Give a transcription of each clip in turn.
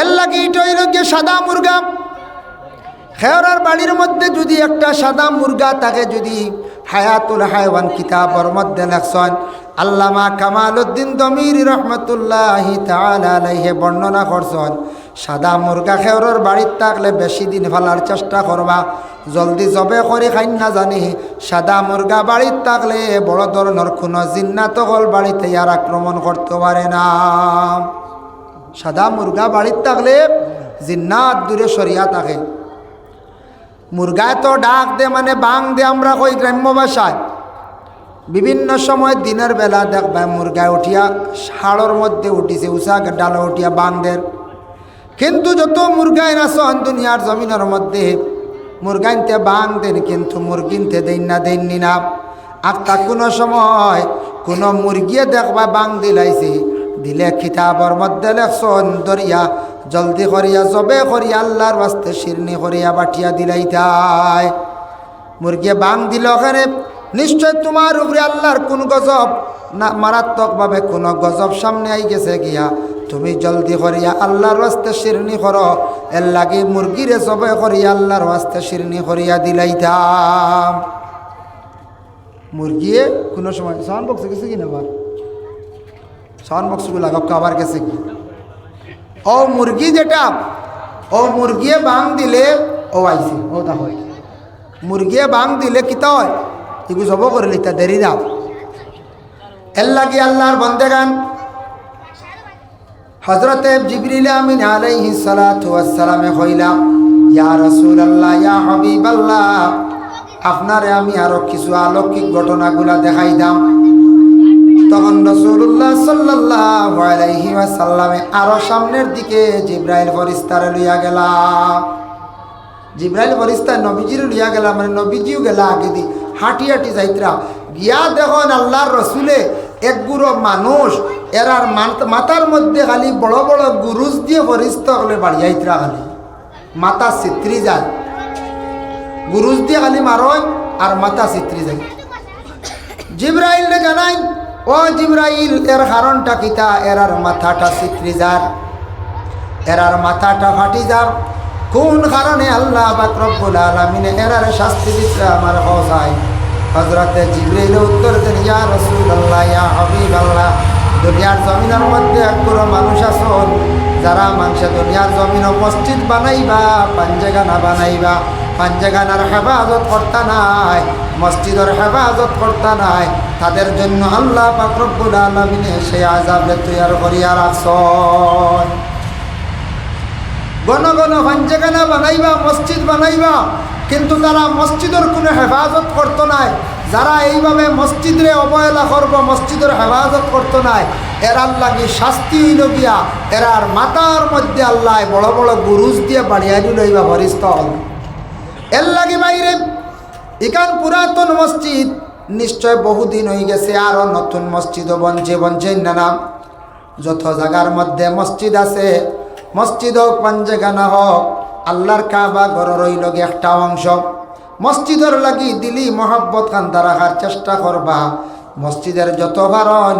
এর লাগে এটা হইল গিয়ে সাদা মুরগা। খেয়রার বাড়ির মধ্যে যদি একটা সাদা মুরগা থাকে, যদি হায়াতুল হায়ওয়ান কিতাবর মধ্যে লেখছেন আল্লামা কামালউদ্দিন দমিরি রহমতুল্লাহি তাআলা আলাইহি বর্ণনা করছেন, সাদা মুরগা খেয়রার বাড়ির থাকলে বেশি দিন ফেলার চেষ্টা করবা, জলদি জবে করে খাই না জানি। সাদা মুরগা বাড়ির থাকলে বড় ধরনের কোনো জিন্নাত হল বাড়িতে আর আক্রমণ করতে পারে না। সাদা মুরগা বাড়ির থাকলে জিন্নাত দূরে সরিয়া থাকে। মুরগায় তো ডাক দে মানে বাং দে, আমরা কই গ্রাম্য ভাষায়। বিভিন্ন সময় দিনের বেলা দেখবা মুরগায় উঠিয়া হাড়ের মধ্যে উঠিছে, উষা ডালে উঠিয়া বাং দের। কিন্তু যত মুরগায় নাচন দুনিয়ার জমিনের মধ্যে মুরগাইনতে বাং দেন, কিন্তু মুরগিনতে দেননি না। আত্মা কোনো সময় কোনো মুরগিয়ে দেখবা বাং দিলাইছে, দিলে কিতাবর মধ্যে লেখছন দরিয়া জলদি করিয়া জবে করিয়া আল্লাহর বাস্তে শিরনি করিয়া বাটিয়া দিলাইতাই। মুরগিয়ে বাং দিল ওখানে, নিশ্চয় তোমার উপরে আল্লাহর কোন গজব না, মারাত্মকভাবে কোনো গজব সামনে আই গেছে গিয়া, তুমি জলদি করিয়া আল্লাহর বাস্তে শিরনি করো। এর লাগে মুরগিরে জবে করিয়া আল্লাহর বাস্তে শিরনি করিয়া দিলাইতাম। মুরগিয়ে কোনো সময় সাউন্ড বক্সে গেছে কি না, আবার সাউন্ড বক্সগুলো আবার গেছে কি? ও মুরগি যেটা, ও মুরগিয়ে বাং দিলে ও আইসি ও তা হয়, মুরগিয়ে বাং দিলে কিতা হয়, এগুলো সব করে লিতা দেরি দাও। এর লাগে আল্লাহর বন্দেগান হযরতে জিবরিল আমিন আলাইহিস সালাতু ওয়াস সালামে কইলা, ইয়া রাসূলুল্লাহ, ইয়া হাবিবাল্লাহ, আপনারে আমি আরো কিছু অলৌকিক ঘটনাগুলা দেখাই দাম। তখন রাসূলুল্লাহ সাল্লাল্লাহু আলাইহি ওয়াসাল্লামে আরো সামনের দিকে জিবরাইল ফেরেশতারে লইয়া গেলা। জিবরাইল ফেরেশতা নবীজির লইয়া গেলা, মানে নবীজিও গেলা আগে দি হাঁটি হাঁটি যাইতরা গিয়া দেখুন আল্লাহর রসুলে এক গুরো মানুষ এরার মাথার মধ্যে খালি বড় বড় গুরুজ দিয়ে ফেরেশতা হলে বাড়িয়াইতরা, খালি মাথা চিত্রি যায়, গুরুজ দিয়ে খালি মারয় আর মাথা চিত্রি যায়। জিবরাইল জানাই, ও জিবরাইল, এর কারণটা কিতা? এরার মাথাটা চিত্রি যার, এরার মাথাটা ফাটি যার, কোন কারণে আল্লাহ পাক রব্বুল আলামিন এরার শাস্তি দিতে আমার হসাই। হযরতে জিবরাইল উত্তর দেন, ইয়া রাসূলুল্লাহ, ইয়া হাবিবাল্লাহ, দুনিয়ার জমিনের মধ্যে এক বড় মানুষ আছেন যারা মানুষে দুনিয়ার জমিন মসজিদ বানাইবা, পাঞ্জাগানা বানাইবা, পাঞ্জাগানার হেফাজত করতা নাই, মসজিদের হেফাজত করতা নাই, তাদের জন্য আল্লাহ পাক রব্বুল আলামিন সেই আযাবে তৈরি করিয়া রাখছেন। ঘন ঘন পাঞ্জাগানা বানাইবা, মসজিদ বানাইবা, কিন্তু তারা মসজিদের কোনো হেফাজত করতো নাই। যারা এইভাবে মসজিদরে অবহেলা করব, মসজিদের হেফাজত করতো নাই, এরার লাগি শাস্তি হইল গিয়া এরার মাথার মধ্যে আল্লাহ বড় বড় গুরুজ দিয়ে বাড়িয়া লইবা ফেরেশতা হল। এর লাগি বাইরে ইকান পুরাতন মসজিদ নিশ্চয় বহুদিন হয়ে গেছে, আরও নতুন মসজিদও বনছে না। যত জায়গার মধ্যে মসজিদ আছে, মসজিদ হোক পাঞ্জাগানা হোক, আল্লাহর কাবা ঘর রইল একটা অংশ। মসজিদের লাগি দিলি মহব্বত কান্দা রাখার চেষ্টা করবা, মসজিদের যত বারণ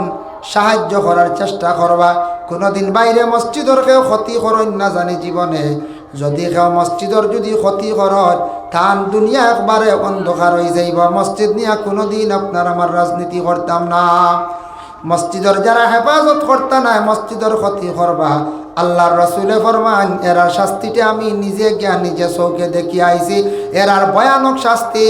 সাহায্য করার চেষ্টা করবা। কোনোদিন বাইরে মসজিদের কেউ ক্ষতি করেন না জানি জীবনে, যদি কেউ মসজিদের যদি ক্ষতি করেন তান দুনিয়া একবারে অন্ধকার হয়ে যাইব। মসজিদ নিয়ে কোনোদিন আপনার আমার রাজনীতি করতাম না। মসজিদের যারা হেফাজত করতা নাই, মসজিদের ক্ষতি করবা, আল্লাহর রসুলে ফরমান এরার শাস্তিটা আমি নিজে গিয়া নিজে চৌকে দেখি আইছি। এরার ভয়ানক শাস্তি,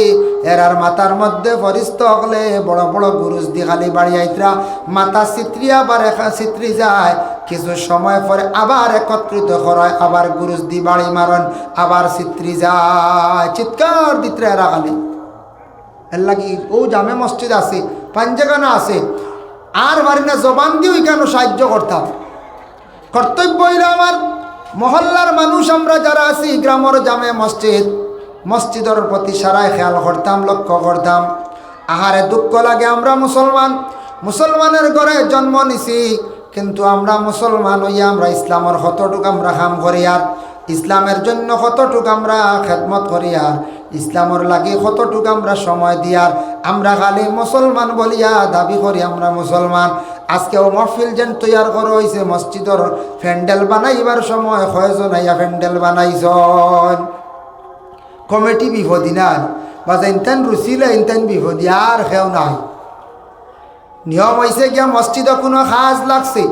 এরার মাথার মধ্যে ফেরেশতা হলে বড় বড় গুরুজ দিয়ে খালি বাড়িয়াইতরা, মাথা চিত্রিয়া আবার চিত্রি যায়, কিছু সময় পরে আবার একত্রিত করায়, আবার গুরুজ দি বাড়ি মারন, আবার চিত্রি যায়, চিৎকার দিত্রে এরা খালি। এর লাগি ও জামে মসজিদ আছে, পাঞ্জাগানা আছে, আর বাড়ি না জবান দিয়ে কেন সাহায্য করতাম। কর্তব্য হইল আমার মহল্লার মানুষ আমরা যারা আছি, গ্রামের জামে মসজিদ, মসজিদের প্রতি সারাই খেয়াল করতাম, লক্ষ্য করতাম। আহারে দুঃখ লাগে, আমরা মুসলমান, মুসলমানের ঘরে জন্ম নিছি, কিন্তু আমরা মুসলমান হইয়া আমরা ইসলামের কতটুকু আমরা কাম করি, আর ইসলামের জন্য কতটুকু আমরা খেদমত করি, আর ইসলামর লাগে কতটুকু আমরা সময় দিয়ার আমরা খালি মুসলমান বলিয়া দাবি করি আমরা মুসলমান। আজকেও মহফিল যেন তৈয়ার করা হয়েছে মসজিদর প্যান্ডেল বানাইবার সময় কয়জন আইয়া প্যান্ডেল বানাইছন। কমিটি বিপদি নাই বা ইনতেন রুচিলে ইনতেন বিপদি আর কেউ নাই। নিয়ম হয়েছে গিয়া মসজিদে কোনো খাজ লাগছে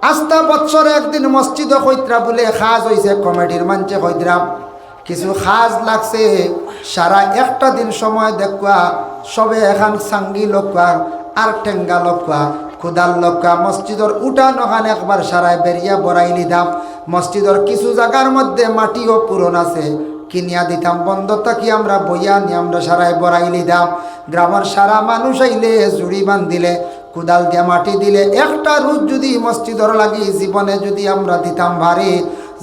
আস্তা বছরে একদিন মসজিদে কইত্রা বলে খাজ হয়েছে কমিটির মানছে কইত্রা কিছু খাজ লাগছে সারা একটা দিন সময় দেখুয়া সবে এখান সাঙ্গি লোকা আর ঠেঙ্গা লোকা খুদাল লোকা মসজিদর উঠান ওখানে একবার সারায় বেরিয়া বড়াইলি দাম। মসজিদর কিছু জায়গার মধ্যে মাটিও পুরন আছে কিনিয়া দিতাম বন্ধ থাকি আমরা বইয়া নিয়ে আমরা সারায় বড়াইলি দাম। গ্রামের সারা মানুষ আইলে জুড়ি বান্ধিলে কুদাল দিয়া মাটি দিলে একটা রোজ যদি মসজিদর লাগি জীবনে যদি আমরা দিতাম ভারী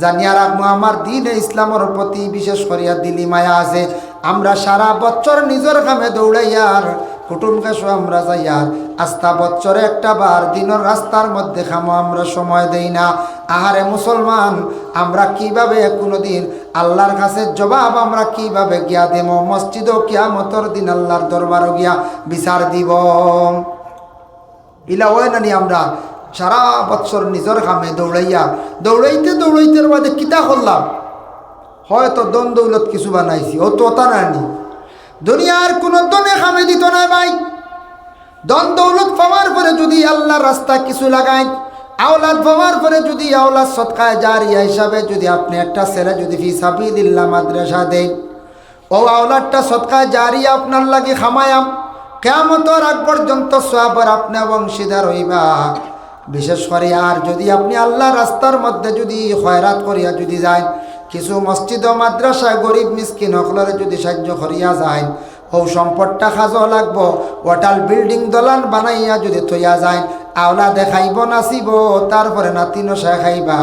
জানিয়া রাখবো আমার দিনে ইসলামের প্রতি বিশেষ করিয়া দিলি মায়া আছে। আমরা সারা বছর নিজের কামে দৌড়াইয়ার কুটুম কাশো আমরা যাইয়ার আস্থা বছরে একটা বার দিনের রাস্তার মধ্যে খামো আমরা সময় দেই না। আহারে মুসলমান আমরা কিভাবে কোনোদিন আল্লাহর কাছে জবাব আমরা কিভাবে গিয়া দেব? মসজিদও কিয়ামতের দিন আল্লাহর দরবারও গিয়া বিচার দিব। ইলা হয় নানি আমরা সারা বছর নিজের কামে দৌড়াইয়া দৌড়াইতে দৌড়াইতে বাদে কিতা করলাম হয়তো দন দৌলত কিছু বানাইছি ও তোতা নানি দুনিয়ার কোনো দনে কামে দিত না ভাই। দন দৌলত পাওয়ার পরে যদি আল্লাহর রাস্তা কিছু লাগাই আওলাদ পাওয়ার পরে যদি আওলাদ সদকায়ে জারিয়া হিসাবে যদি আপনি একটা ছেলে যদি ফি সাবিলিল্লাহ মাদ্রাসা দেন ও আওলাদটা সদকায়ে জারিয়া আপনার লাগি খামায়াম কিয়ামতের আগ পর্যন্ত সওয়াবের আপনি অংশীদার হইবা। বিশেষ করে আর যদি আপনি আল্লাহর রাস্তার মধ্যে যদি খয়রাত করিয়া যদি যায় কিছু মসজিদ ও মাদ্রাসায় গরিব মিসকিন সকলের যদি সাহায্য করিয়া যায় ও সম্পদটা খাজো লাগবো ওটাল বিল্ডিং দলান বানাইয়া যদি থইয়া যায় আওলা দেখাইব নাচিব তারপরে নাতি নশা খাইবা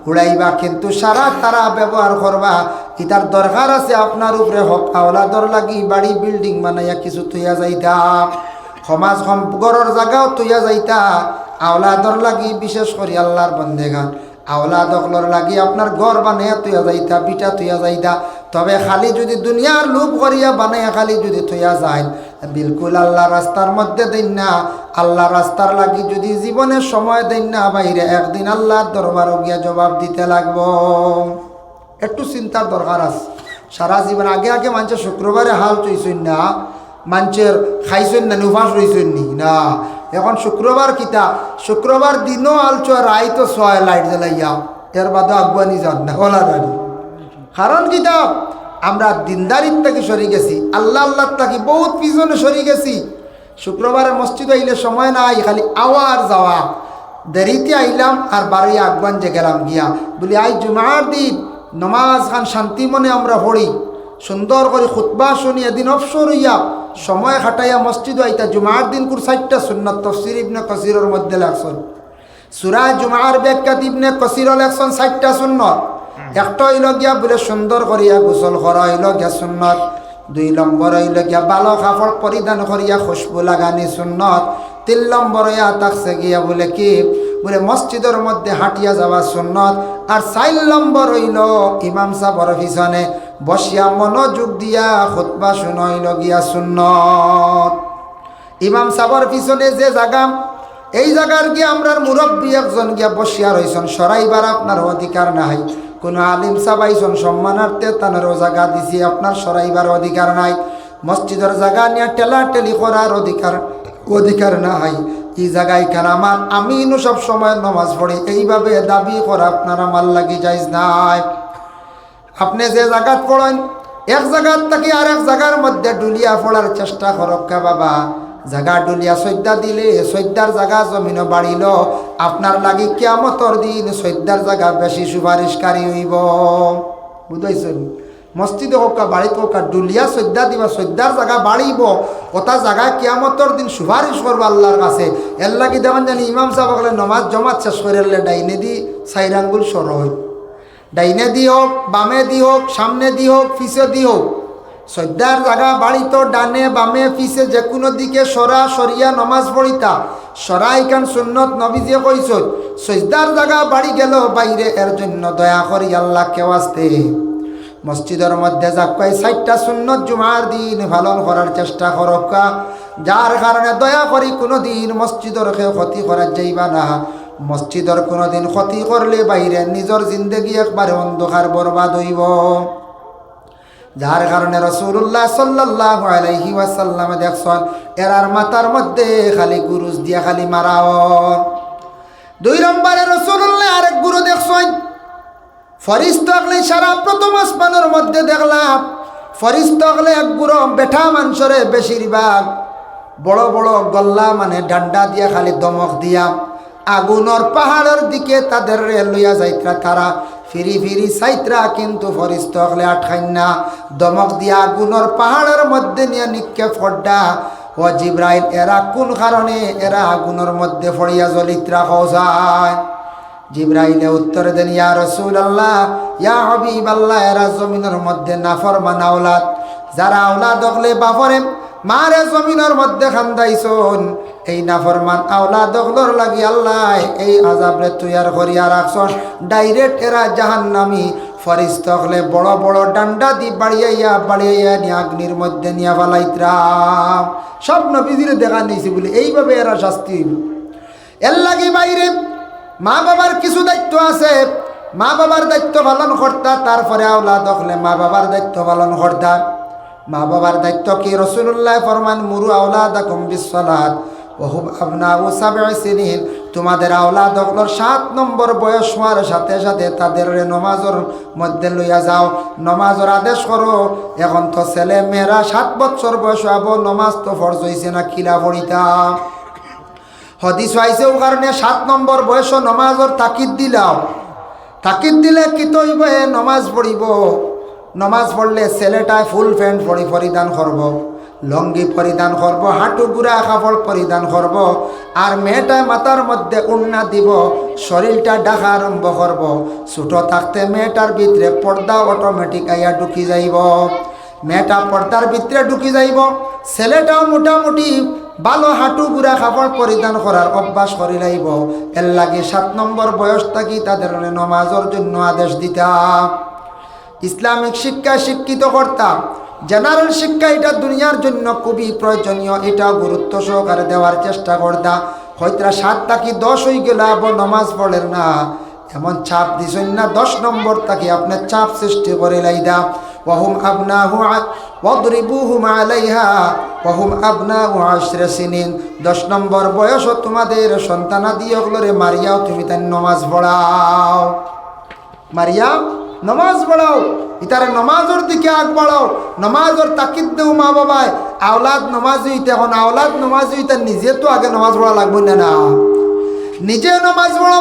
উড়াইবা কিন্তু সারা তারা ব্যবহার করবা। ইতার দরকার আছে আপনার উপরে হক আওলাদর লাগি বাড়ি বিল্ডিং বানাইয়া কিছু থইয়া যাইতা সমাজ গড়র জায়গাও থইয়া যাইতা আওলাদর লাগি বিশেষ করে আল্লাহর বন্দেগান আওলাদ অকলর লাগি আপনার ঘর বানাইয়া থইয়া যাইতা বিটা থইয়া যাইতা। তবে খালি যদি দুনিয়ার লোভ করিয়া বানাইয়া খালি যদি থইয়া যায় বিলকুল আল্লাহ রাস্তার মধ্যে দেন না আল্লাহ রাস্তার লাগি যদি জীবনের সময় দেন না বাইরে একদিন আল্লাহর দরবারও গিয়া জবাব দিতে লাগবো। একটু চিন্তার দরকার আছে সারা জীবন। আগে আগে মানুষের শুক্রবারে হাল চইছেন না মানুষের খাইছেন না উপাস রইছেন নি না এখন শুক্রবার কিতা শুক্রবার দিনও আলচো রাই তো ছয় লাইট জ্বালাইয়া এর বাদে আগুয়ানি যান না ওলা দাঁড়ি কারণ কিতা আমরা দিনদারির থেকে সরি গেছি আল্লাহ আল্লাহ থাকি বহুত পিছনে সরি গেছি। শুক্রবারে মসজিদ আইলে সময় নাই খালি আওয়ার যাওয়া দেরিতে আইলাম আর বারোই আগুয়ান যে গেলাম গিয়া বলি আই জুমার দিন নমাজ খান শান্তি মনে আমরা পড়ি সুন্দর করে খুতবা শুনি এদিন অবসর হইয়া সময় খাটাইয়া মসজিদ আইতা জুমার দিন কুর 4টা সুন্নাত তাফসীর ইবনে কাসিরের মধ্যে লেখছেন সূরা জুমার ব্যাখ্যাত ইবনে কাসির লেখছেন 4টা সুন্নাত। একটা হইল গিয়া বলে সুন্দর করিয়া গোসল করা হইল গিয়া সুন্নত। 2 নম্বর হইল গিয়া ভালো কাপড় পরিধান করিয়া খুশবু লাগানি সুন্নত। 3 নম্বর হইয়া থাকছে গিয়া বলে কি বলে মসজিদের মধ্যে হাঁটিয়া যাওয়া সুন্নত। আর 4 নম্বর হইল ইমাম সাহেবের পিছনে বসিয়া মনোযোগ দিয়া খুতবা শুনা হইল গিয়া সুন্নত। ইমাম সাহেবের পিছনে যে জায়গা এই জায়গার গিয়া আমরার মুরব্বী একজন গিয়া বসিয়া রইছেন সরাইবার আপনার অধিকার নাই। কোনো আলিম সাহেব আইছেন সম্মানার্থে তানারও জায়গা দিছি আপনার সরাইবার অধিকার নাই। মসজিদের জায়গা নিয়ে টেলাটেলি করার অধিকার নাই। এই জায়গায় কেন আমার আমিনও সব সময় নামাজ পড়ি এইভাবে দাবি করা আপনার আমার লাগি যাইজ নাই। আপনি যে জায়গাত পড়েন এক জায়গার থেকে আর এক জায়গার মধ্যে ডুলিয়া পড়ার চেষ্টা করক্কা বাবা। জায়গা ডুলিয়া সৈদ্যা দিলে সৈদ্যার জায়গা জমিনও বাড়িল আপনার লাগি কিয়ামতের দিন সৈদ্যার জায়গা বেশি সুপারিশকারী হইব। বুঝাইছেন? মসজিদে হোক বাড়িতে হোক ডুলিয়া সৈদ্যা দিবা সৈদ্যার জায়গা বাড়িব ওটা জায়গা কিয়ামতের দিন সুপারিশ করবো আল্লাহর কাছে। এর লাগি দেখেন জানি ইমাম সাহেব বলে নমাজ জমাত শেষ করে ডাইনে দি 4 আঙ্গুল সর হয় ডাইনে দি হোক বামে দি হোক সামনে দি হোক পিছে দি হোক সৈদ্যার জায়গা বাড়ি তো ডানে বামে পিছে যে কোনো দিকে সরা সরিয়া নমাজ পড়িতা সরাই কান সুন্নত নবীজিয়ে কইছ। সৈদ্যার জায়গা বাড়ি গেল বাইরে এর জন্য দয়া করি আল্লাহ কেউ আসতে মসজিদের মধ্যে যাকাই 4টা সুন্নত জুমার দিন পালন করার চেষ্টা করকা, যার কারণে দয়া করি কোনো দিন মসজিদের ক্ষতি করা যাইবা না। মসজিদের কোনো দিন ক্ষতি করলে বাইরে নিজের জিন্দগি একবারে অন্ধকার বরবাদ হইব। যার কারণে রাসূলুল্লাহ সাল্লাল্লাহু আলাইহি ওয়াসাল্লাম দেখছেন এরার মাথার মধ্যে খালি গুরুজ দিয়া খালি মারাও। 2 নম্বরে রাসূলুল্লাহ আরেক গুরু দেখছেন ফরিস্তা হলে সারা প্রথম আসমানের মধ্যে দেখলাম ফরিস্তা হলে এক গুরু বেঠা মানুষরে বেশিরভাগ বড় বড় গল্লা মানে ডান্ডা দিয়া খালি দমক দিয়া আগুনের পাহাড়ের দিকে তাদের লইয়া যাইত্রা, তারা ফিরি ফিরি সাইত্রা কিন্তু ফরিস্তা হলে আটকাইন না, দমক দিয়া আগুনের পাহাড়ের মধ্যে নিয়ে নিক্ষেপ করডা। ও জিব্রাইল এরা কোন কারণে এরা আগুনের মধ্যে ফড়িয়া জ্বলিত্রা যায়? জিব্রাইলে উত্তর দেন, ইয়া রাসূলুল্লাহ ইয়া হাবিবাল্লাহ, এরা জমিনের মধ্যে নাফরমান আওলাদ, যারা আওলাদ হলে বাপরে মারে জমিনের মধ্যে খান্দাইছন, এই নাফরমান আওলাদ হলর লাগি আল্লাহ এই আযাবরে তৈয়ার করিয়া রাখছন। ডাইরেক্ট এরা জাহান্নামী ফরিস্তা হলে বড় বড় ডান্ডা দি বাড়িয়াইয়া বাড়িয়াইয়া নিয়ে অগ্নির মধ্যে নিয়া ফালাইত্রা। সব নবীজিরে দেখা নিয়েছি বলে এইভাবে এরা শাস্তি হইল। এর লাগি বাইরে মা বাবার কিছু দায়িত্ব আছে, মা বাবার দায়িত্ব পালন করতা, তারপরে আওলাদ হলে মা বাবার দায়িত্ব পালন করতা। মা বাবার দায়িত্ব কি? রাসূলুল্লাহ ফরমান মুরু আওলাদাকুম বিসসালাত ওয়া হুম আবনাউ 7 সিনিন, তোমাদের আওলাদ হলর 7 নম্বর বয়স হওয়ার সাথে সাথে তাদের নমাজের মধ্যে লইয়া যাও, নমাজের আদেশ করো। এখন তো ছেলে মেয়েরা 7 বছর বয়স হব, নমাজ তো ফরজ হইছে না, কিলা পড়িতাম। হাদিস আইছে ও কারণে 7 নম্বর বয়স নমাজের তাকিদ দিলাও। তাকিদ দিলে কি তৈব নমাজ পড়িব। নমাজ পড়লে ছেলেটায় ফুল প্যান্ট পরিধান করব, লঙ্গি পরিধান করব, হাঁটু গুড়া কাপড় পরিধান করব, আর মেয়েটায় মাথার মধ্যে উন্না দিব, শরীরটা ঢাকা আরম্ভ করব। ছোট থাকতে মেয়েটার ভিতরে পর্দা অটোমেটিক আইয়া ঢুকি যাইব, মেয়েটা পর্দার ভিতরে ঢুকি যাইব। ছেলেটাও মোটামুটি ভালো হাঁটু গুড়া কাপড় পরিধান করার অভ্যাস করি লাইব। এর লাগে 7 নম্বর বয়স থাকি তাদের নমাজের জন্য আদেশ দিতাম। ইসলামিক শিক্ষা শিক্ষিত করতাম, জেনারেল শিক্ষা এটা দুনিয়ার জন্য খুবই প্রয়োজনীয়, এটা গুরুত্ব সহকারে দেওয়ার চেষ্টা করতাম। হয়তো 7 থাকি 10 হয়ে গেলে আবার নমাজ পড়েন না, এমন চাপ দিছেন না 10 নম্বর থাকি আপনার চাপ সৃষ্টি করে লাইদা। ওয়াহুম আবনাহু ওয়াদরিবুহুম আলাইহা ওয়াহুম আবনাহু 10 সিনিন, 10 নম্বর বয়স তোমাদের সন্তানাদি ওগুলোরে মারিয়াও তুমি তাই নমাজ পড়াও, মারিয়া নমাজ পড়াও, ইতারে নমাজের দিকে আগ বাড়াও, নমাজের তাকিদ দেও মা বাবায়। আওলাদ নমাজ হইতে, এখন আওলাদ নমাজ হইতে নিজে তো আগে নমাজ পড়া লাগবে না, না নিজে নমাজ পড়ো,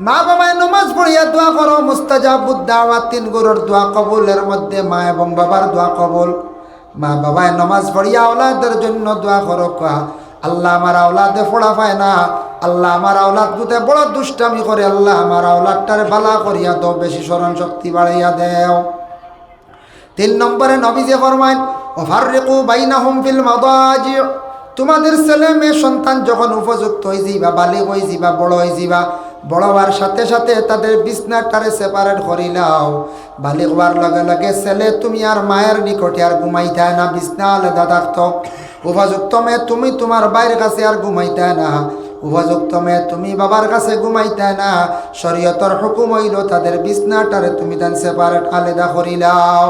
মা বাবায় নমাজ পড়িয়া দোয়া করো। মুস্তাজাবুদ দাওয়াত 3 গুরুর দোয়া কবুলের মধ্যে মা এবং বাবার দোয়া কবুল। মা বাবায় নমাজ পড়িয়া আওলাদের জন্য দোয়া করো, আল্লাহ আমার আওলাদে পড়া পায় না, আল্লাহ আমার আওলাদ গুতে বড় দুষ্টামি করে, আল্লাহ আমার আওলাদটারে ভালা করিয়া দাও, বেশি স্মরণ শক্তি বাড়াইয়া দেও। 3 নম্বরে নবীজি ফরমায় ওয়াফাররিকু বাইনাহুম ফিল মাদাজি, তোমাদের ছেলে মেয়ে সন্তান যখন উপযুক্ত হয়ে যাইবা, বালিগ হয়ে যাইবা, বড় হয়ে যাইবা, বড় হওয়ার সাথে সাথে তাদের বিছনাটারে সেপারেট করিলাও। বালিগ হওয়ার লগে লগে ছেলে তুমি আর মায়ের নিকটে আর ঘুমাইতে না, বিছনা আলাদা থাকতো। উপযুক্ত মেয়ে তুমি তোমার বাইরের কাছে আর ঘুমাইতে না, উপযুক্ত মেয়ে তুমি বাবার কাছে ঘুমাইতে না। শরীয়তর হুকুম হইল তাদের বিছনাটারে তুমি দেন সেপারেট আলাদা করিলাও।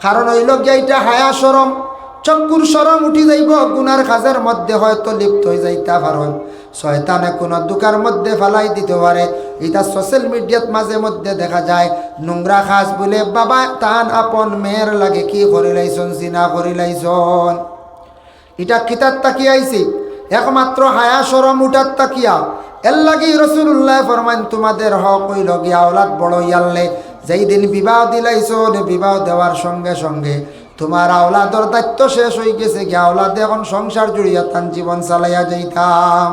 কারণ হইল গিয়ে এটা হায়া শরম, চক্ষুর শরম উঠি যাইব, গুনার কাজের মধ্যে হয়তো লিপ্ত হয়ে যাইতে পারেন, শয়তানে কোনো দুকার মধ্যে ফালাই দিতে পারে। এটা সোশ্যাল মিডিয়াত মাঝে মধ্যে দেখা যায়, নোংরা কাজ বলে বাবা তান আপন মেয়ের লাগে কি করিলাইছন, জিনা করিলাইছন। এটা কিতাব তাকিয়া আইছি, একমাত্র হায়া শরম উঠার তাকিয়া। এর লাগি রাসূলুল্লাহ ফরমান তোমাদের হক হইল গিয়া আওলাদ বড় ইয়াল্লে, যেই দিন বিবাহ দিলাইছন, বিবাহ দেওয়ার সঙ্গে সঙ্গে তোমার আওলাদর দায়িত্ব শেষ হয়ে গেছে, গিয়া আওলাদ এখন সংসার জুড়িয়া তান জীবন চালাইয়া যাইতাম।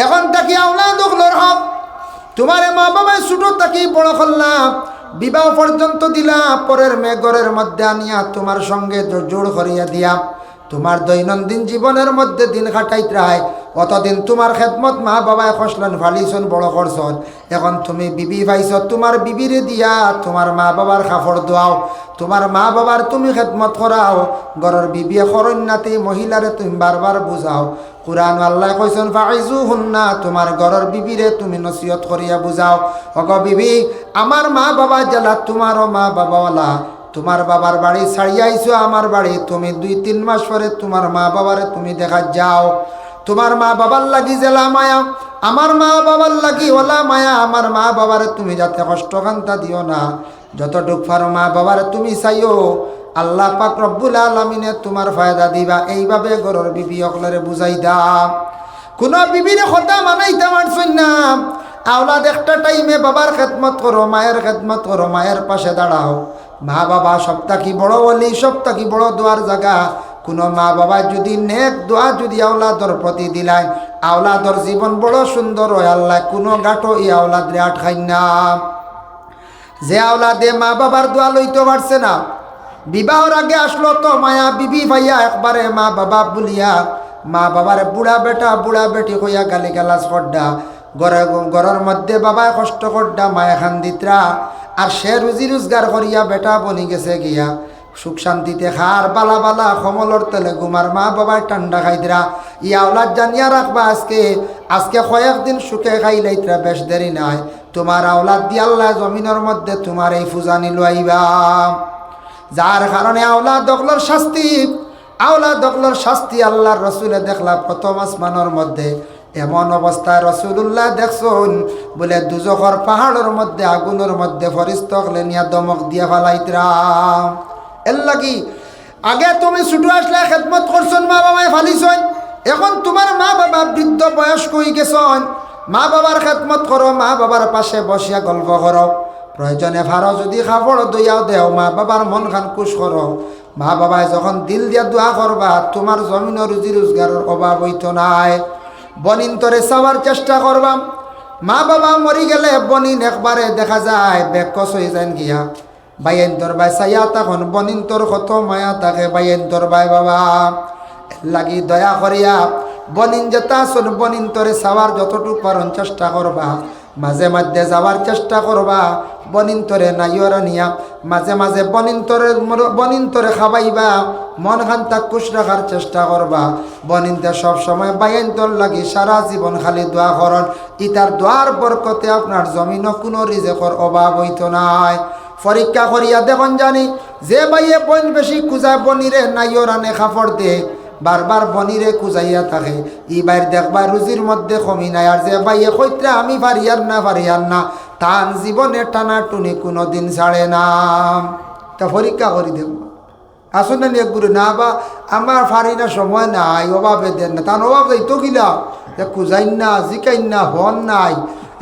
এখন তাকি আওলাদ ওগুলোর হক, তোমার মা বাবায় ছোট তাকি বড় করলাম, বিবাহ পর্যন্ত দিলা, পরের মেয়ে ঘরের মধ্যে আনিয়া তোমার সঙ্গে জোড় করিয়া দিয়া তোমার দৈনন্দিন জীবনের মধ্যে দিন কাটাইতে অতদিন তোমার খেদমত মা বাবায় খসলেন ফালিছন বড় করছন। এখন তুমি বিবি পাইছ, তোমার বিবিরে দিয়া তোমার মা বাবার কাপড় দোয়াও, তোমার মা বাবার তুমি খেদমত করাও। ঘরের বিবিয়ে করন্যাতি মহিলারে তুমি বারবার বুঝাও। কুরআন আল্লাহ কইছেন ফাইজুহুন্না, তোমার ঘরের বিবিরে তুমি নসিহত করিয়া বুঝাও। অগ বিবি, আমার মা বাবা জেলা তোমারও মা বাবাওয়ালা, তোমার বাবার বাড়ি ছাড়িয়ে আইছো আমার বাড়ি, তুমি 2-3 মাস পরে তোমার মা বাবারে তুমি দেখা যাও। তোমার মা বাবার লাগি জেলা মায়া, আমার মা বাবার লাগি ওলা মায়া। আমার মা বাবারে তুমি যাতে কষ্ট কান্তা দিও না, যতটুক পারো মা বাবারে তুমি চাইও। আল্লাহ পাক রব্বুল আলামিনে তোমার ফায়দা দিবা। এইভাবে ঘরের বিবি অকলরে বুঝাই দাও। কোনো বিবিরে কথা মানাইতে পারছই না, আওলাদ একটা টাইমে বাবার খেদমত করো, মায়ের খেদমত করো, মায়ের পাশে দাঁড়াও। মা বাবা সবটা কি বড় বলি, সবটা কি বড় দোয়ার জায়গা। কোনো মা বাবা যদি নেক দোয়া যদি আওলাদর প্রতি দিলায়, আওলাদর জীবন বড় সুন্দর হয়। আল্লাহ কোনো গাটো এই আওলাদরে আটকাই না। যে আওলাদে মা বাবার দোয়া লইতে পারছে না, বিবাহর আগে আসলো তো মায়া বিবি ভাইয়া একবারে মা বাবা বলিয়া, মা বাবারে বুড়া বেটা বুড়া বেটি হইয়া গালি গালাজ করডা, ঘরের মধ্যে বাবায় কষ্ট করডা, মায়া খান দিতরা। আর সে রুজি রোজগার করিয়া বেটা বনি গেছে গিয়া সুখ শান্তিতে খার বালা বালা কমলর তেলে ঘুমার মা বাবায় ঠান্ডা খাইতরা। ই আওলাদ জানিয়া রাখবা, আজকে কয়েকদিন সুখে খাইলাইতরা, বেশ দেরি নাই তোমার আওলাদ দিয়ে আল্লাহ জমিনের মধ্যে তোমার এই ফুজানি লইবা। যার কারণে আওলাদ দখলর শাস্তি, আওলাদ দখলর শাস্তি আল্লাহর রসুলে দেখলা প্রথম আসমানের মধ্যে এমন অবস্থায় রসুল্লাহ দেখছুন বলে দুজখর পাহাড়ের মধ্যে আগুনের মধ্যে ফরিস্ত হলে নিয়া দমক দিয়া ফালাইতরাম। এর লাগি আগে তুমি ছুটু আসলে খেদমত করছন, মা বাবায় ফালিছন। এখন তোমার মা বাবা বৃদ্ধ বয়স্ক হয়ে গেছন, মা বাবার খেদমত করো, মা বাবার পাশে বসিয়া গল্প করো। প্রয়োজনে ভারো যদি খাবড় দইয়াও দেও, মা বাবার মন খান খুশ করো। মা বাবায় যখন দিল দিয়া দোয়া করবা, তোমার জমিন রুজি রোজগারের অভাব হইতো নাই। বনিন্তরে চাওয়ার চেষ্টা করবা। মা বাবা মরি গেলে বনিন একবারে দেখা যায় বেকস হয়ে যান গিয়া। বাইয়েন্তর বাই চাইয়া তখন বনিন্তর কত মায়া থাকে বাইয়েন্তর বাই বাবা লাগি দয়া করিয়া বনিন যেটা আসুন বনিন্তরে চাওয়ার যতটুকু পারন চেষ্টা করবা। মাঝে মাঝে যাওয়ার চেষ্টা করবা, বনিন্তরে নাইয়রা নিয়া মাঝে মাঝে বনিন্তরে খাবাইবা, মন খান তাক খুশ রাখার চেষ্টা করবা। বনিনতে সব সময় বাইন্তর লাগি সারা জীবন খালি দোয়া করন। ইতার দোয়ার বরকতে আপনার জমিন কোনো রিজেকর অভাব হইতো নাই। পরীক্ষা করিয়া দেখুন জানি যে বাইয়ে বন বেশি খুঁজা বনিরে নাইয়রানে খাফড় দে, বারবার বনিরে খুঁজাইয়া থাকে, ই বাইর দেখবা রুজির মধ্যে কমি নাই। আর যে বাইয়ে কইতে আমি পারিয়ার না তান জীবনে টানা টুনি কোনো দিন ছাড়ে না। তা পরীক্ষা করি দেব আসুন না নিয়ে গুরু না বা আমার ফারি না সময় নাই, অভাবে দেন না, তার অভাব যাইতো গিলা খুঁজাইন না, জিকাইন না, হন নাই।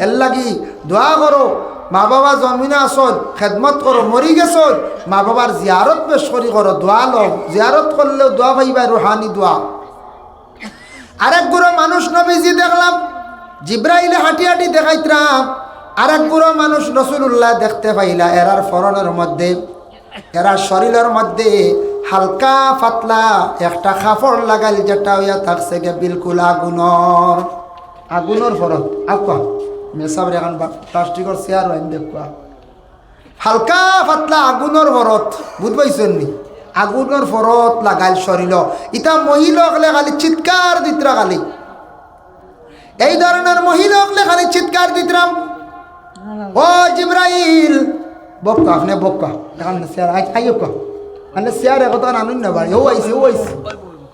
এর লাগি দোয়া করো, মা বাবা জমিনে আসন খেদমত করো, মরি গেছন মা বাবার জিয়ারত পেশ করি করো, দোয়া লও। জিয়ারত করলেও দোয়া পাইবা, রুহানি দোয়া। আরেক গুরো মানুষ নবীজি দেখলাম জিব্রাইলে হাঁটি হাঁটি দেখাইতরাম। আরেক গুরো মানুষ রসুল্লাহ দেখতে পাইলা, এরার ফরনের মধ্যে এরার শরীরের মধ্যে হালকা পাতলা একটা কাপড় লাগাইল, যেটা হইয়া থাকছে গে বিলকুল আগুনের ফরন। আকা মেসাবরে এখন প্লাস্টিকের চেয়ার আইন দেখবা, হালকা পাতলা আগুনের ফরত, বুঝ পাইছেন নি? আগুনের ফরত লাগাইল শরীর। ইটা মহিলা হলে খালি চিৎকার দিতরা, খালি এই ধরনের মহিলা হলে খালি চিৎকার দিতরাম, ও জিব্রাইল বক্কা আপনি বক্কা এখন চেয়ার আইকা মানে চেয়ার একত আনুন না বাড়ি।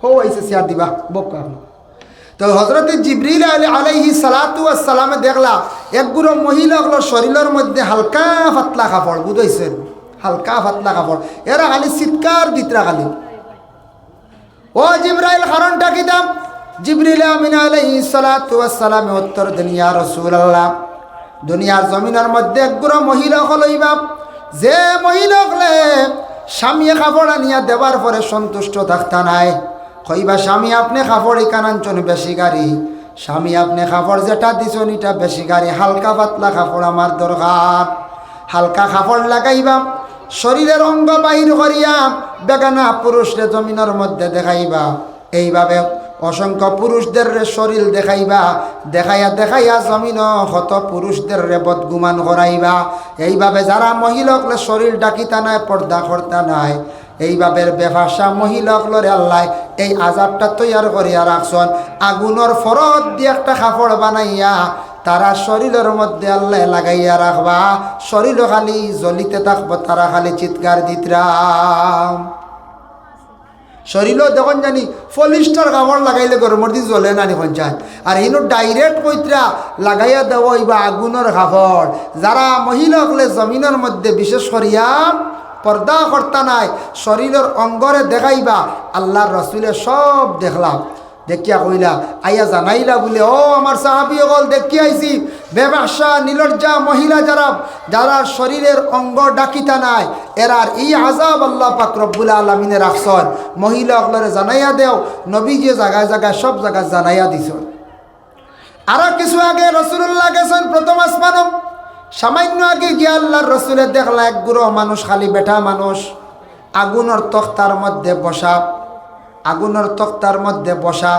হো আইছে চেয়ার দিবা বক্কা। তো হজরত জিবরিল আলাইহিস সালাতু ওয়াস সালামে দেখলা একগুলো মহিলা হলো শরীরের মধ্যে হালকা পাতলা কাপড়, বুঝাইছেন? হালকা পাতলা কাপড়, এরা খালি চিৎকার দিতরা খালি। ও জিবরাইল কারণটা কি দাম? জিবরিল আমিন আলাইহিস সালাতু ওয়াস সালামে উত্তর দেন, ইয়া রাসূলুল্লাহ, দুনিয়ার জমিনের মধ্যে একগুলো মহিলা হলইবা, যে মহিলা হলে স্বামী কাপড় আনিয়া দেবার পরে সন্তুষ্ট থাকতা নাই। কইবা স্বামী আপনি কাপড় কানাঞ্চন বেশি গাড়ি, স্বামী আপনি কাপড় যেটা দিছন এটা বেশি গাড়ি, হালকা পাতলা কাপড় আমার দরকার। হালকা কাপড় লাগাইবা, শরীরের অঙ্গ বাহির করিয়া বেগানা পুরুষরে জমিনের মধ্যে দেখাইবা। এইভাবে অসংখ্য পুরুষদের শরীর দেখাইবা, দেখাইয়া দেখাইয়া জমিন কত পুরুষদের বদগুমান করাইবা। এইভাবে যারা মহিলাকলে শরীর ডাকিতা নাই, পর্দা করতা নাই, এইভাবে বেফাসা মহিলাকলরে আল্লাহ এই আজাবটা তৈয়ার করিয়া রাখছন। আগুনের ফরত দিয়ে একটা কাপড় বানাইয়া তারা শরীরের মধ্যে আল্লাহ লাগাইয়া রাখবা। শরীর খালি জ্বলিতে থাকবো, তারা খালি চিৎকার দিতরাম। শরীরও যখন জানি পলিস্টার কাপড় লাগাইলে গরমের দিন জ্বলে না নিখন যায়। আর ইনো ডাইরেক্ট কইতরা লাগাইয়া দেওয়া হইবা আগুনের কাপড়। যারা মহিলা হলে জমিনের মধ্যে বিশেষ করিয়া পর্দা কর্তা নাই, শরীরের অঙ্গরে দেখাইবা। আল্লাহর রসুলে সব দেখলাম, দেখিয়া কইলা আইয়া জানাইলা বলে, ও আমার সাহাবী হল দেখি আইছি বেবাসা নিলজ্জা মহিলা যারা যারা শরীরের অঙ্গ ডাকিতা নাই, এরার এই আযাব আল্লাহ পাক রব্বুল আলামিনে রাখছন। মহিলা হলরে জানাইয়া দেও, নবী যে জায়গায় জায়গায় সব জায়গায় জানাইয়া দিছ। আরো কিছু আগে রাসূলুল্লাহ গেছেন প্রথম আসমান, সামান্য আগে গিয়া আল্লাহর রসুলের দেখলা এক গুরু মানুষ, খালি বেটা মানুষ, আগুনের তক্তার মধ্যে বসা, আগুনের তক্তার মধ্যে বসা,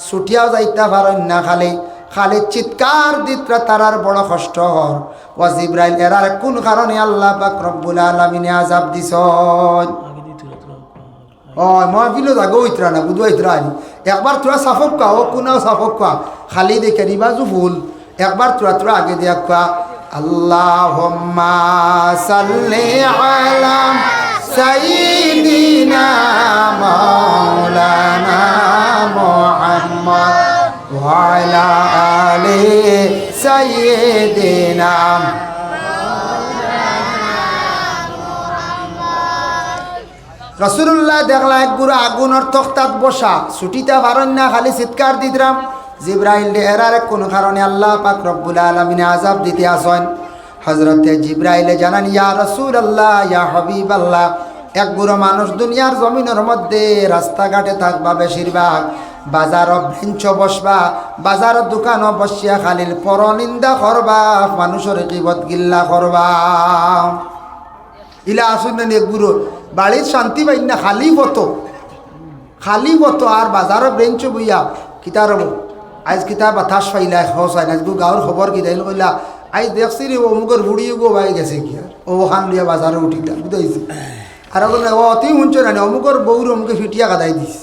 ছুটিয়াও যাইতে পারেন না, খালি খালি চিৎকার দিতরা তারার বড় কষ্ট হর। ও জিব্রাইল এরার কোন কারণে আল্লাহ পাক রব্বুল আলামিনে আযাব দিছন? ও মহফিলও জাগো হইতরা না, বুধ হইতরা নি। একবার তোরা সাফক কা, ও কোনাও সাফক কা, খালি দেখে রিবাজু ফুল। একবার তোরা তোরা আগে দিয়া কা, আল্লাহুম্মা সাল্লি আলা সাইয়্যিদিনা মাওলানা মুহাম্মদ ওয়া আলা আলি সাইয়্যিদিনা। রাসূলুল্লাহ দেখলা এক গুরু আগুনের তখতাত বসা, ছুটিতে পারেন না, খালি চিৎকার দিতরাম। জিব্রাইল এরার কোন কারণে আল্লাহ পাক রব্বুল আলামিনে আযাব দিতে আসেন। হযরতে জিব্রাইলে জানান, ইয়া রাসূলুল্লাহ, ইয়া হাবিবাল্লাহ, এক গুরু মানুষ দুনিয়ার জমিনের মধ্যে রাস্তাঘাটে থাকবা, বেশিরভাগ বাজার বেঞ্চ বসবা, বাজার দোকান বসিয়া খালিল পরনিন্দা করবা, মানুষের গীবত গিল্লা করবা। ইলা আসুন এক গুরু বাড়ির শান্তি পাই না, খালি বতো খালি বতো, আর বাজারের বেঞ্চ বইয়া কিতার আজ কিতা বাতাস পাইলা হসাই না, গাঁৱৰ খবর কিতা কইলা আজ দেখছি রে অমুকের বুড়িও গো বাই গেছে কি, আর ও ওখান লিয়া বাজারে উঠিলা, বুঝাইছি। আর ও অতি শুনছ না, অমুকের বউর অমুকে ফিটিয়া কাদাই দিস,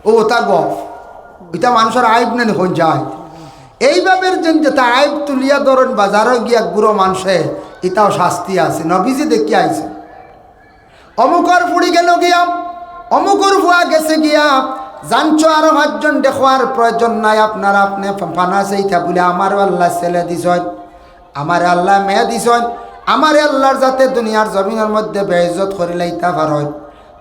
ও তা গপ, এটা মানুষের আইব না নিখন যায়। এইভাবে যেন যেটা আইব তুলিয়া ধরেন বাজারে গিয়া গুঁড়ো মানুষে, এটাও শাস্তি আছে। নবীজি দেখি আইছে, অমুকর ফুড়ি গেল গিয়া, অমুকর ফুয়া গেছে গিয়া, জানছো আরো 5 জন দেখোয়ার প্রয়োজন নাই আপনার, আপনি ফানা সেইটা বলে আমার আল্লাহ ছেলে দিছেন, আমার আল্লাহ মেয়ে দিছেন, আমার আল্লাহর যাতে দুনিয়ার জমিনের মধ্যে বেইজ্জত করে লাইতা পারেন।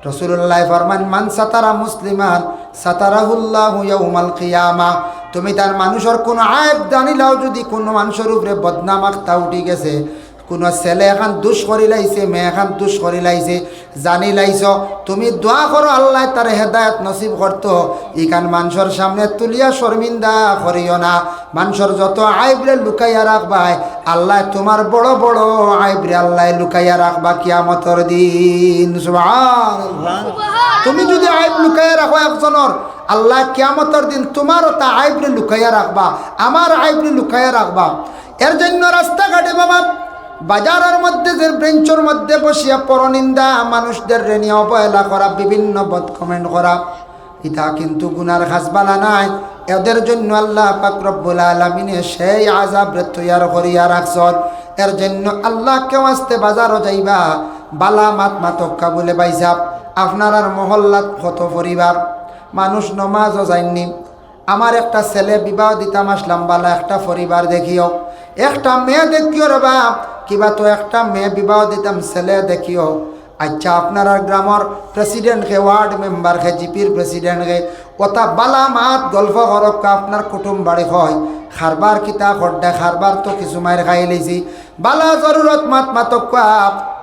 রাসূলুল্লাহ ফরমান, মান সাতারা মুসলিমান সাতারাহুল্লাহু ইয়াউমাল কিয়ামা। তুমি তার মানুষের কোন আইব জানিলাও, যদি কোনো মানুষের উপরে বদনাম আখতা উঠি গেছে, কোনো ছেলে এখন দুষ করি লাইছে, মেয়ে এখন দুষ করি লাইছে, জানি লাইছ, তুমি দোয়া করো আল্লাহ তার হেদায়েত নসিব করতো। ইখান মানুষের সামনে তুলিয়া শর্মিন্দা করিও না। মানুষের যত আইবরে লুকাইয়া রাখবাই, আল্লাহ তোমার বড় বড় আইবরে আল্লাহ লুকাইয়া রাখবা কিয়ামতের দিন। সুবহানাল্লাহ। তুমি যদি আইব লুকাইয়া রাখো একজনের, আল্লাহ কিয়ামতের দিন তোমারও তা আইবরে লুকাইয়া রাখবা, আমার আইবরে লুকাইয়া রাখবা। এর জন্য রাস্তাঘাটে বাবা, বাজারের মধ্যে যে বেঞ্চের মধ্যে বসিয়া পরনিন্দা, মানুষদের নিয়ে অবহেলা করা, বিভিন্ন বদ কমেন্ট করা, এটা কিন্তু গুনার খাসবালা নাই। এদের জন্য আল্লাহ পাক রব্বুল আলামিনে সেই আযাব তৈয়ার করিয়া রাখছেন। এর জন্য আল্লাহ কেউ আসতে বাজারও যাইবা, বালা মাত মাতক্কা বলে বাইসাব। আপনার আর মহল্লাত কত পরিবার মানুষ নমাজও যায়নি। আমার একটা ছেলে বিবাহ দিতাম আসলাম, বালা একটা পরিবার দেখিও, একটা মেয়ে দেখিও রে বাপ, কিবা তো একটা মেয়ে বিবাহ দিতাম, ছেলে দেখিও। আচ্ছা আপনার গ্রামের প্রেসিডেন্টকে, ওয়ার্ড মেম্বারকে, জিপির প্রেসিডেন্টকে ওটা বালা মাত গল্প করক, আপনার কুটুম বাড়ি হয়, খারবার কিতা খড্ডা খারবার তো কিছু মায়ের খাই লেছি বালা জরুরত মাত মাতকা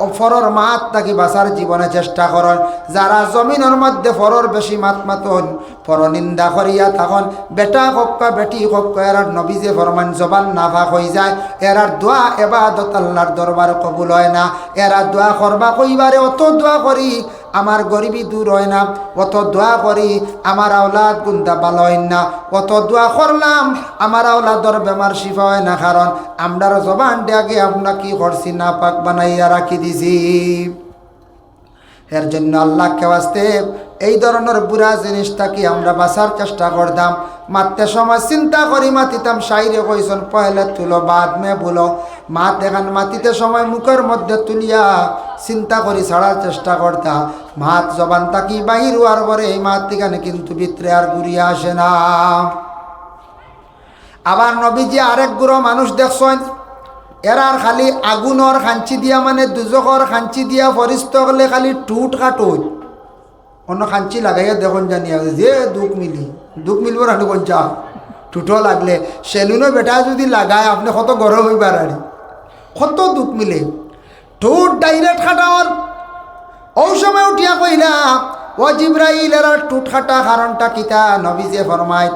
ফরর মাত তাকি বাসার জীবনে চেষ্টা করন যারা জমিনের মধ্যে ফরর বেশি মাত মাতন ফর নিন্দা করিয়া তখন বেটা কক্কা বেটি কক্কা এরার নবী যে ফরমান জবান নাফাক হয়ে যায় এরার দোয়া এবাদত আল্লাহর দরবার কবুল হয় না এরা দোয়া করবা কইবারে অত দোয়া করি আমার গরিবী দূর হয় না অত দোয়া করি আমার আওলাদ গুন্দা ভালো হয় না অত দোয়া করলাম আমার আওলাদর বেমার শিফা হয় না কারণ আমরার জবান আগে আমরা কি করছি না পাক বানাইয়া রাখি দিছি এর জন্য আল্লাহকে ওয়াস্তে এই ধরনের বুড়া জিনিসটাকে আমরা বাঁচার চেষ্টা করতাম মারতে সময় চিন্তা করি মাতিতাম শাইরে কইসন পয়লে তুলো বাদ মে বলো মাত এখান মাতিতে সময় মুখের মধ্যে তুলিয়া চিন্তা করি ছাড়ার চেষ্টা করতাম মাত জবান তাকি বাহির হওয়ার পরে এই মাত এখানে কিন্তু ভিতরে আর ঘুরিয়া আসে না আবার নবীজি আরেক গুঁড়ো মানুষ দেখছেন এরার খালি আগুনর খাঞ্চি দিয়া মানে দুজকর খাঞ্চি দিয়া ফরিস্ত হলে খালি টুট কাটই অন্য খাঞ্চি লাগাইয়া দেখুন জানিয়া যে দুঃখ মিলব রাখি কঞ্চা টুটো লাগলে সেলুনো বেটা যদি লাগায় আপনি কত গরম হইবার আর কত দুঃখ মিলে টুট ডাইরেক্ট খাটাওয়ার ও সময় উঠিয়া কইলা ও জিব্রাইল এরার টুট খাটা কারণটা কিতা নবীজে ফরমায়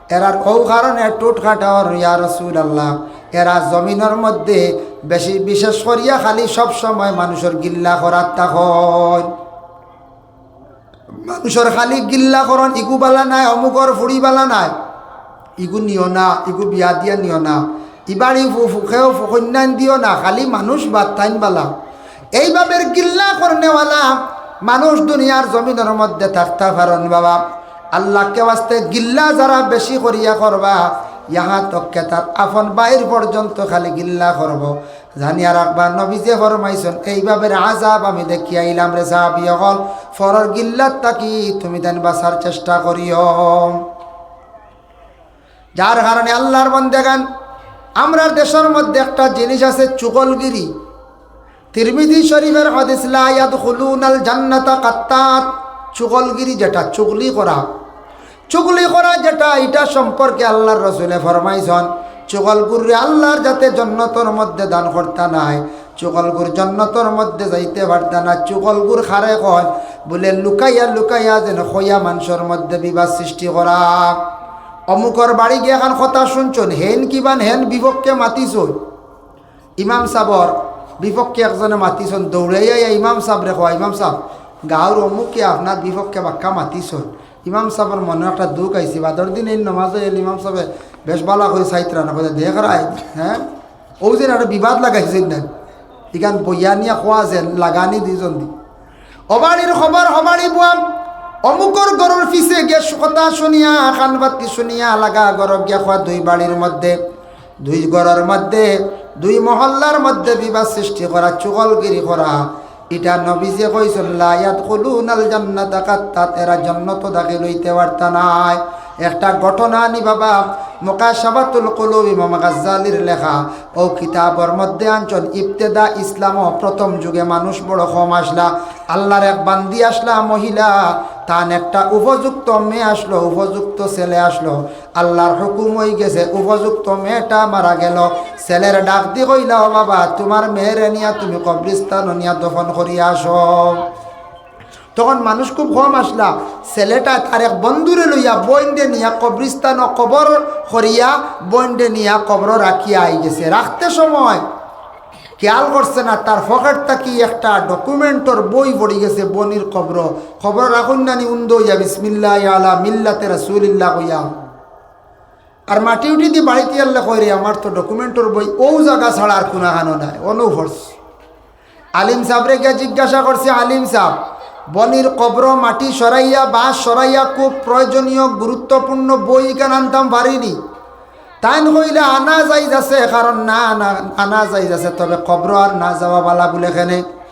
এরার ও কারণে টুট খাটাওয়ার ইয়া রাসূলুল্লাহ এরা জমিনের মধ্যে বেশি বিশেষ করিয়া খালি সব সময় মানুষের গিল্লা করার তখন মানুষের খালি গিল্লা করন ইগু বালা নাই অমুকর ফুড়ি বালা নাই ইগু নিও না ইগু বিয়া দিয়া নিও না ইবাড়ি ফুখেও কন্যান দিও না খালি মানুষ বাত্তাইন বালা এইভাবে গিল্লা করনেওয়ালা মানুষ দুনিয়ার জমিনের মধ্যে থাকতে পারেন বাবা আল্লাহকে ওয়াস্তে গিল্লা যারা বেশি করিয়া করবা ইহা তককে তার আপন বাইর পর্যন্ত খালি গিল্লা করব জানিয়া রাখবা নবীজে ফরমাইছেন এইভাবে আযাব আমি দেখি আইলাম রে সাহাবী হল ফরর গিল্লাত তাকি তুমি দেন বাঁচার চেষ্টা করিও যার কারণে আল্লাহর বন্দেগান আমরা দেশের মধ্যে একটা জিনিস আছে চুগলগিরি তিরমিজি শরীফের হাদিস লা ইয়াদখুলুনাল জান্নাতা কাত্তাত চুগলগিরি যেটা চুগলি করা যেটা এটা সম্পর্কে আল্লাহর রাসূলে ফরমাইছেন চুগলগুরে আল্লাহর যাতে জান্নাতের মধ্যে দান করতে নাই চুগলগুর জান্নাতের মধ্যে যাইতে পারতা না চুগলগুর খারে কয় বলে লুকাইয়া যেন খয়া মানুষের মধ্যে বিবাদ সৃষ্টি করা অমুকর বাড়ি গিয়ে এখন কথা শুনছন হেন কিবান হেন বিপক্ষে মাতিছন ইমাম সাবর বিপক্ষে একজনে মাতিছন দৌড়াইয়া ইমাম সাহেব রেখো ইমাম সাহেব গাঁর অমুকে আপনার বিপক্ষে বাক্কা মাতিছন ইমাম সাহেবের মনে একটা দুঃখ আইসি বাদর দিন এই নমাজে এল ইমাম সাহেব বেশ ভালো করে সাইত্রা না দেখ রায় হ্যাঁ ও যে একটা বিবাদ লাগাইছেন না ইখান বইয়া নিয়ে খোয়া যে লাগানি দুইজন দি অবাড়ির খবর হবাড়ি বুয়াম অমুকর গরুর পিছে গে কথা শুনিয়া খানবাতি শুনিয়া লাগা গরব গিয়া খোয়া দুই বাড়ির মধ্যে দুই গড়ের মধ্যে দুই মহল্লার মধ্যে বিবাদ সৃষ্টি করা চুগলগিরি করা এটা নবীজে কইছেন লা ইয়াদখুলুনাল জান্নাতা কাত্তাত এরা জান্নাত দাখিল হইতে পারতা নাই একটা ঘটনা নি বাবা মুকাশাবাতুল কুলুব ইমাম গাজ্জালির লেখা ও কিতাবের মধ্যে আনছন ইবতেদা ইসলাম প্রথম যুগে মানুষ বড় কম আসলা আল্লাহর এক বান্দি আসলা মহিলা তান একটা উপযুক্ত মেয়ে আসলো উপযুক্ত ছেলে আসলো আল্লাহর হুকুম হয়ে গেছে উপযুক্ত মেয়েটা মারা গেল ছেলের ডাক দি কইলা ও বাবা তোমার মেয়েরে নিয়া তুমি কবরস্থান নিয়া দফন করিয়া আসো তখন মানুষ খুব কম আসলা ছেলেটা তার এক বন্ধুরে লইয়া বইন্ডে নিয়া কবরস্থান কবর করিয়া বইন্ডে নিয়া কবর রাখিয়া আই গেছে রাখতে সময় খেয়াল করছে না তার পকেট থাকি একটা ডকুমেন্টর বই পড়ে গেছে বনির খবর রাখুন নানি উন্দো ইয়া বিসমিল্লাহ আলা মিল্লাতে রাসূলিল্লাহ কইয়া আর মাটি উঠি দিয়ে বাড়িতে আল্লাহ কই রে আমার তো ডকুমেন্টর বই ও জায়গা ছাড়া আর কোনো হানো নাই অনুভর্স আলিম সাহেবরে গিয়ে জিজ্ঞাসা করছে আলিম সাহেব বনির কবর মাটি সরাইয়া বাঁশ সরাইয়া খুব প্রয়োজনীয় গুরুত্বপূর্ণ বই কেন আনতাম পারিনি তাইন কইলে আনা যাইজ আছে কারণ না আনা যাইজ আছে তবে কবর আর না যাওয়া বালা বলে এখানে